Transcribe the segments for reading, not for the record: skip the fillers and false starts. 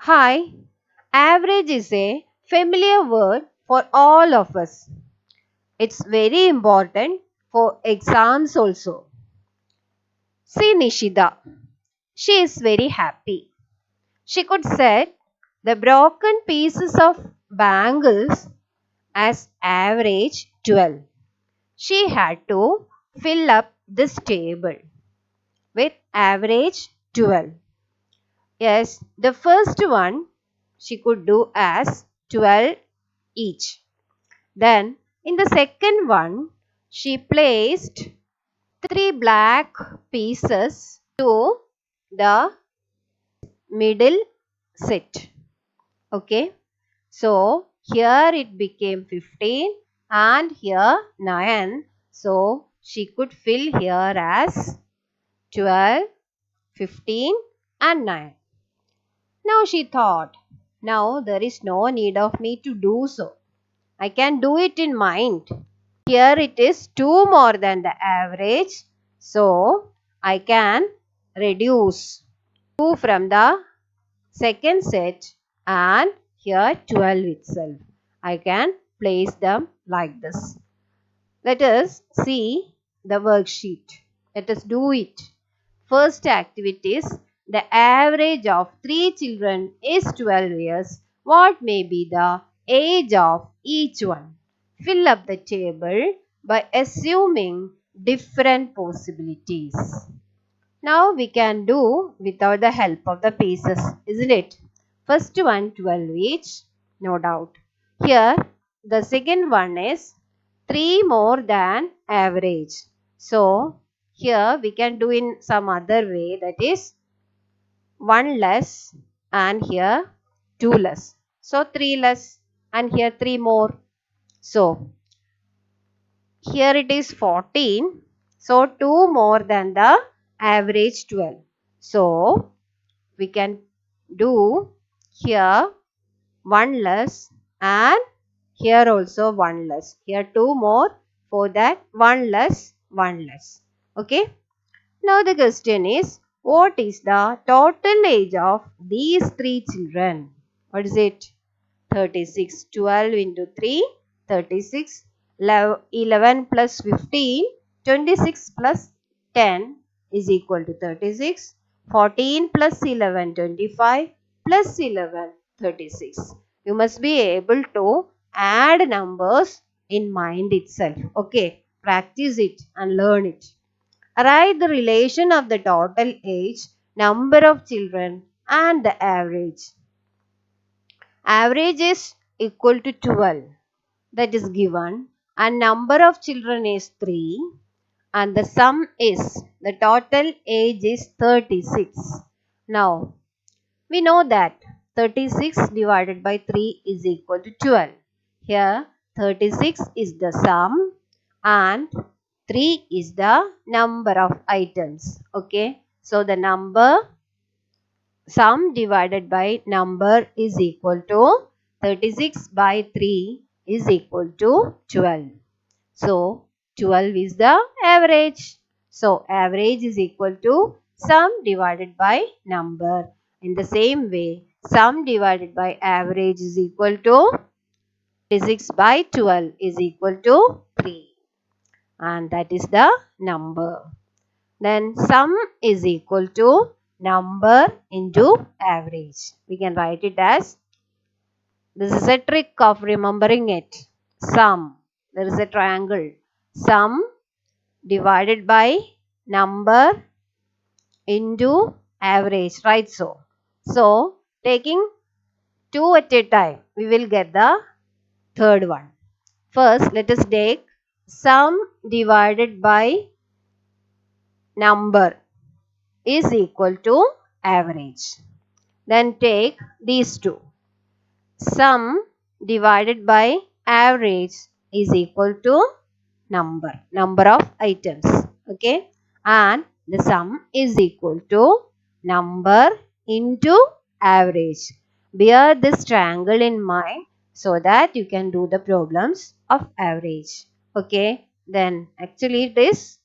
Hi, average is a familiar word for all of us. It's very important for exams also. See Nishida. She is very happy. She could set the broken pieces of bangles as average 12. She had to fill up this table with average 12. Yes, the first one she could do as 12 each. Then in the second one, she placed three black pieces to the middle set. Okay. So here it became 15 and here 9. So she could fill here as 12, 15 and 9. Now she thought, now there is no need of me to do so. I can do it in mind. Here it is 2 more than the average. So, I can reduce 2 from the second set and here 12 itself. I can place them like this. Let us see the worksheet. Let us do it. First activity is the average of 3 children is 12 years. What may be the age of each one? Fill up the table by assuming different possibilities. Now we can do without the help of the pieces, isn't it? First one 12 each, no doubt. Here the second one is 3 more than average. So here we can do in some other way, that is 1 less and here 2 less. So 3 less and here 3 more. So here it is 14. So 2 more than the average 12. So we can do here 1 less and here also 1 less. Here 2 more, for that 1 less, 1 less. Okay. Now the question is, what is the total age of these 3 children? What is it? 36. 12 into 3, 36. 11 plus 15, 26 plus 10 is equal to 36. 14 plus 11, 25 plus 11, 36. You must be able to add numbers in mind itself. Okay, practice it and learn it. Write the relation of the total age, number of children and the average. Average is equal to 12, that is given, and number of children is 3 and the sum is, the total age is 36. Now, we know that 36 divided by 3 is equal to 12. Here 36 is the sum and 3 is the number of items. Okay. So, the number sum divided by number is equal to 36 by 3 is equal to 12. So, 12 is the average. So, average is equal to sum divided by number. In the same way, sum divided by average is equal to 36 by 12 is equal to 3. And that is the number. Then sum is equal to number into average. We can write it as, this is a trick of remembering it. Sum, there is a triangle. Sum divided by number into average, right? So taking 2 at a time, we will get the third one. First, let us take sum divided by number is equal to average. Then take these two. Sum divided by average is equal to number of items. Okay. And the sum is equal to number into average. Bear this triangle in mind so that you can do the problems of average. Okay. Then actually it is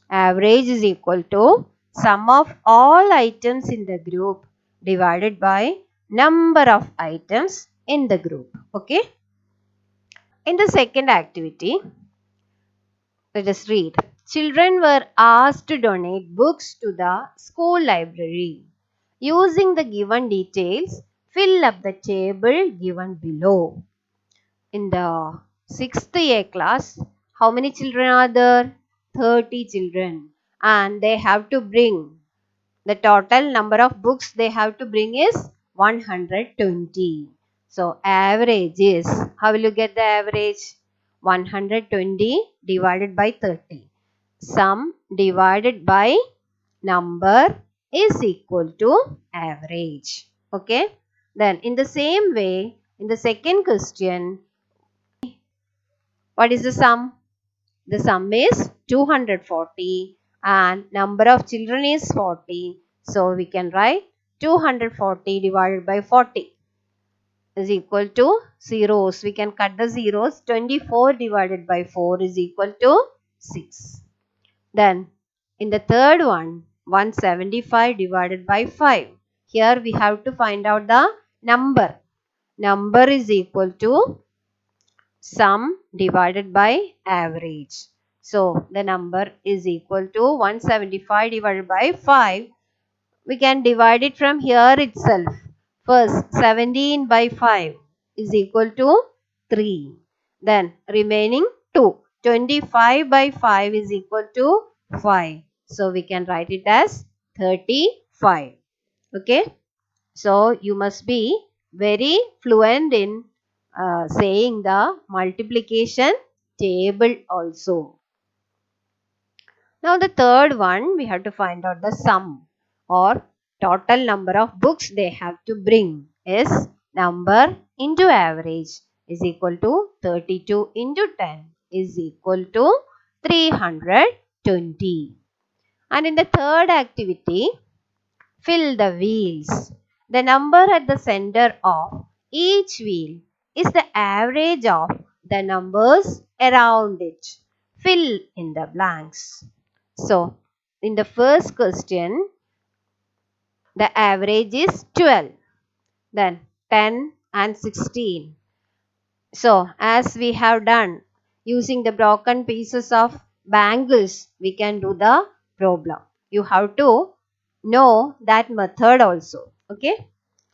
average is equal to sum of all items in the group divided by number of items in the group. Okay. In the second activity, let us read. Children were asked to donate books to the school library. Using the given details, fill up the table given below. In the 6th A class, how many children are there? 30 children. And they have to bring, the total number of books they have to bring is 120. So, average is, how will you get the average? 120 divided by 30. Sum divided by number is equal to average. Okay. Then in the same way, in the second question, what is the sum? The sum is 240 and number of children is 40. So we can write 240 divided by 40 is equal to zeros. We can cut the zeros. 24 divided by 4 is equal to 6. Then in the third one, 175 divided by 5. Here we have to find out the number. Number is equal to sum divided by average. So the number is equal to 175 divided by 5. We can divide it from here itself. First 17 by 5 is equal to 3. Then remaining 2. 25 by 5 is equal to 5. So we can write it as 35. Okay. So you must be very fluent in saying the multiplication table also. Now the third one, we have to find out the sum or total number of books they have to bring is number into average is equal to 32 into 10 is equal to 320. And in the third activity, fill the wheels. The number at the center of each wheel is the average of the numbers around it. Fill in the blanks. So, in the first question, the average is 12. Then 10 and 16. So, as we have done using the broken pieces of bangles, we can do the problem. You have to know that method also. Okay.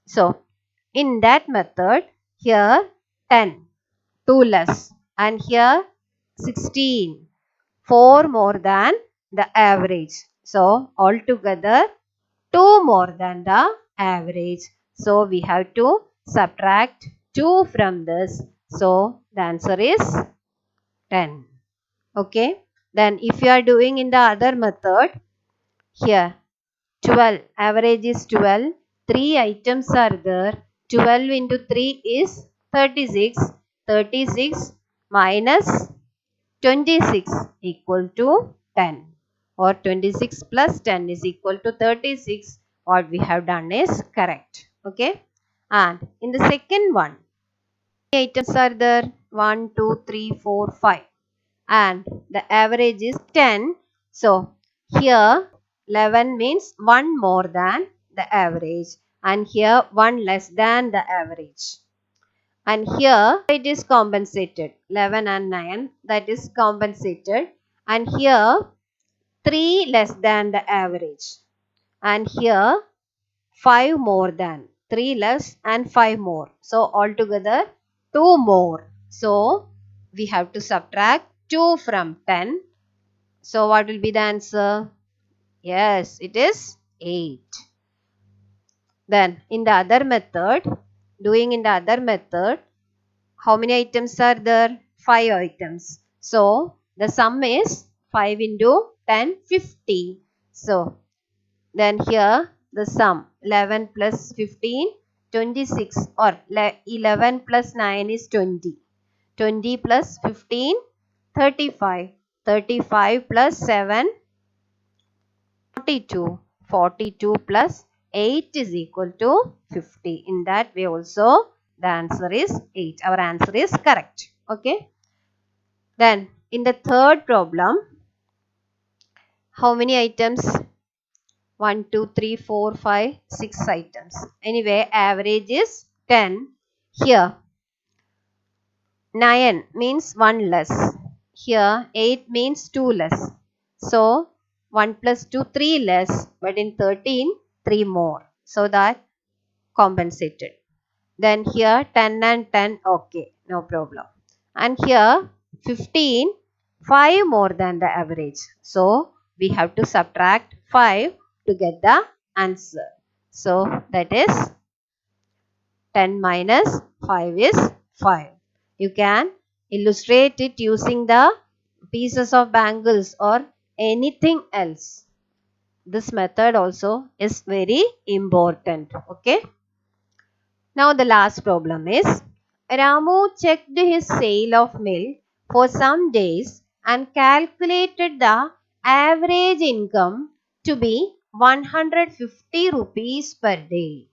So, in that method, here 10, 2 less, and here 16, 4 more than the average. So, altogether 2 more than the average. So, we have to subtract 2 from this. So, the answer is 10. Okay. Then, if you are doing in the other method, here 12, average is 12, 3 items are there, 12 into 3 is 36, 36 minus 26 equal to 10 or 26 plus 10 is equal to 36. What we have done is correct. Okay. And in the second one, items are there 1, 2, 3, 4, 5 and the average is 10. So here 11 means 1 more than the average and here 1 less than the average. And here it is compensated 11 and 9, that is compensated, and here 3 less than the average and here 5 more than, 3 less and 5 more. So altogether 2 more. So we have to subtract 2 from 10. So what will be the answer? Yes, it is 8. Then in the other method, how many items are there? 5 items. So the sum is 5 into 10, 50. So then here the sum 11 plus 15, 26 or 11 plus 9 is 20. 20 plus 15, 35. 35 plus 7, 42. 42 plus 8 is equal to 50. In that way also the answer is 8. Our answer is correct. Okay. Then in the third problem, how many items? 1, 2, 3, 4, 5, 6 items. Anyway, average is 10. Here, 9 means 1 less. Here, 8 means 2 less. So, 1 plus 2, 3 less. But in 13, 3 more. So that compensated. Then here 10 and 10, okay, no problem. And here 15, 5 more than the average. So we have to subtract 5 to get the answer. So that is 10 minus 5 is 5. You can illustrate it using the pieces of bangles or anything else. This method also is very important. Okay. Now the last problem is Ramu checked his sale of milk for some days and calculated the average income to be 150 rupees per day.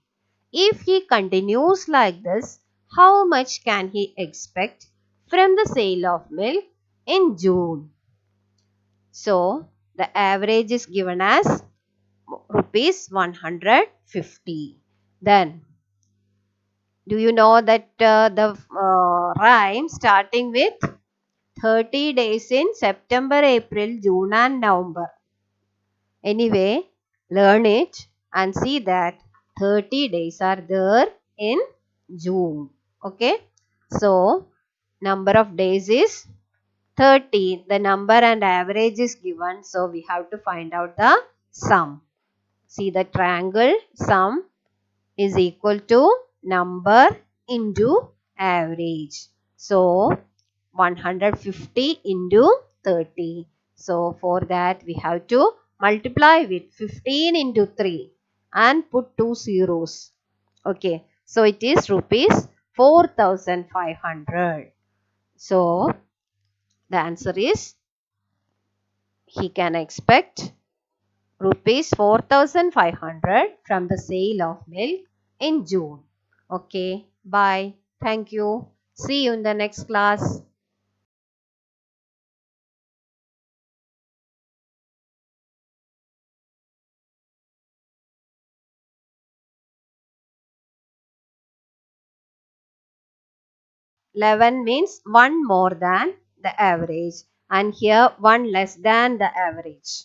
If he continues like this, how much can he expect from the sale of milk in June? So the average is given as rupees 150. Then do you know that the rhyme starting with 30 days in September, April, June and November? Anyway, learn it and see that 30 days are there in June. Okay. So, number of days is 30. The number and average is given. So, we have to find out the sum. See the triangle sum is equal to number into average. So 150 into 30. So for that we have to multiply with 15 into 3 and put 2 zeros. Okay. So it is rupees 4500. So the answer is he can expect rupees 4500 from the sale of milk in June. Okay, bye. Thank you. See you in the next class. Eleven means one more than the average and here one less than the average.